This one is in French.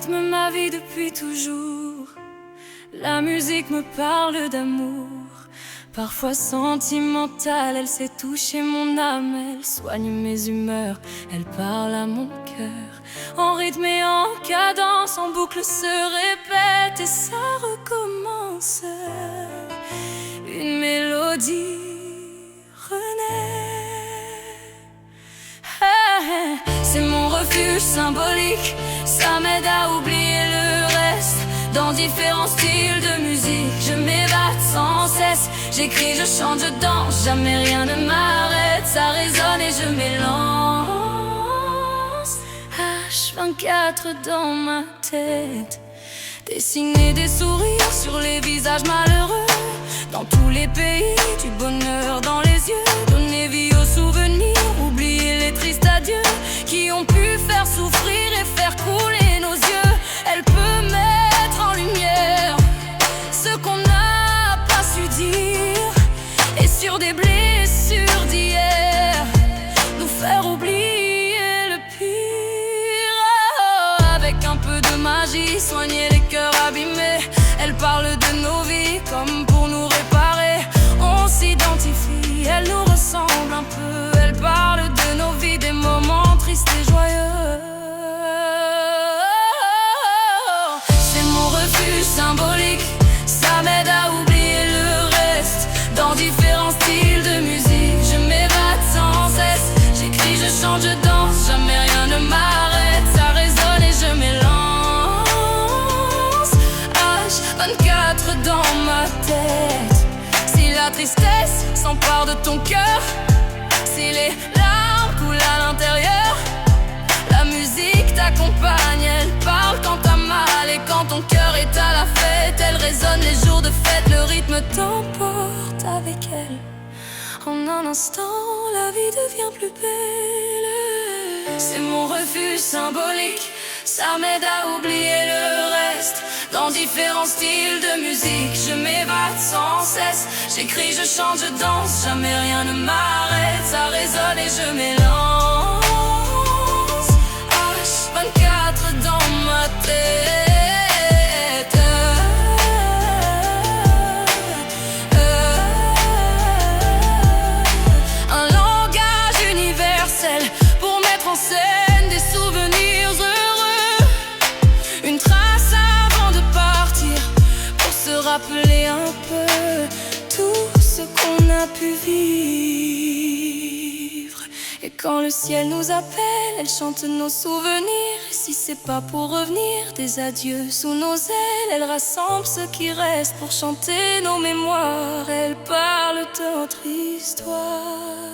rythme ma vie depuis toujours. La musique me parle d'amour. Parfois sentimentale, elle sait toucher mon âme. Elle soigne mes humeurs, elle parle à mon cœur. En rythme et en cadence, en boucle se répète et ça recommence. Une mélodie renaît. C'est mon refuge symbolique, ça m'aide à oublier le reste. Dans différents styles de musique, je m'évade sans cesse. J'écris, je chante, je danse, jamais rien ne m'arrête. Ça résonne et je m'élance H24 dans ma tête. Dessiner des sourires sur les visages malheureux. Dans tous les pays, du bonheur dans les yeux. Donner vie aux souvenirs, oublier les tristes adieux qui ont pu faire souffrir et faire couler nos yeux. Elle peut mettre en lumière ce qu'on n'a pas su dire, et sur des blessures d'hier nous faire oublier le pire. Avec un peu de magie, soigner les cœurs abîmés. Elle parle de nos vies comme pour nous réparer. On s'identifie, elle nous ressemble un peu. Elle parle de nos vies, des moments tristes et joyeux. C'est mon refuge symbolique, ça m'aide à oublier le reste. Dans différents styles de musique, je m'évade sans cesse. J'écris, je chante, je danse, jamais rien ne m'arrête. Ça résonne et je m'élance H24 dans ma tête. Si la tristesse s'empare de ton cœur, si les larmes coulent à l'intérieur, la musique t'accompagne, elle parle quand t'as mal et quand ton cœur est à la fête. Elle résonne les jours de fête, le rythme t'emporte avec elle. En un instant, la vie devient plus belle. C'est mon refuge symbolique, ça m'aide à oublier le reste. Dans différents styles de musique, je m'évade sans cesse. J'écris, je chante, je danse, jamais rien ne m'arrête. Ça résonne et je m'élance H24 dans ma tête. Un langage universel pour mettre en scène des souvenirs heureux. Une trace avant de partir, pour se rappeler un peu tout ce qu'on a pu vivre. Et quand le ciel nous appelle, elle chante nos souvenirs. Et si c'est pas pour revenir, des adieux sous nos ailes. Elle rassemble ce qui reste pour chanter nos mémoires. Elle parle de notre histoire.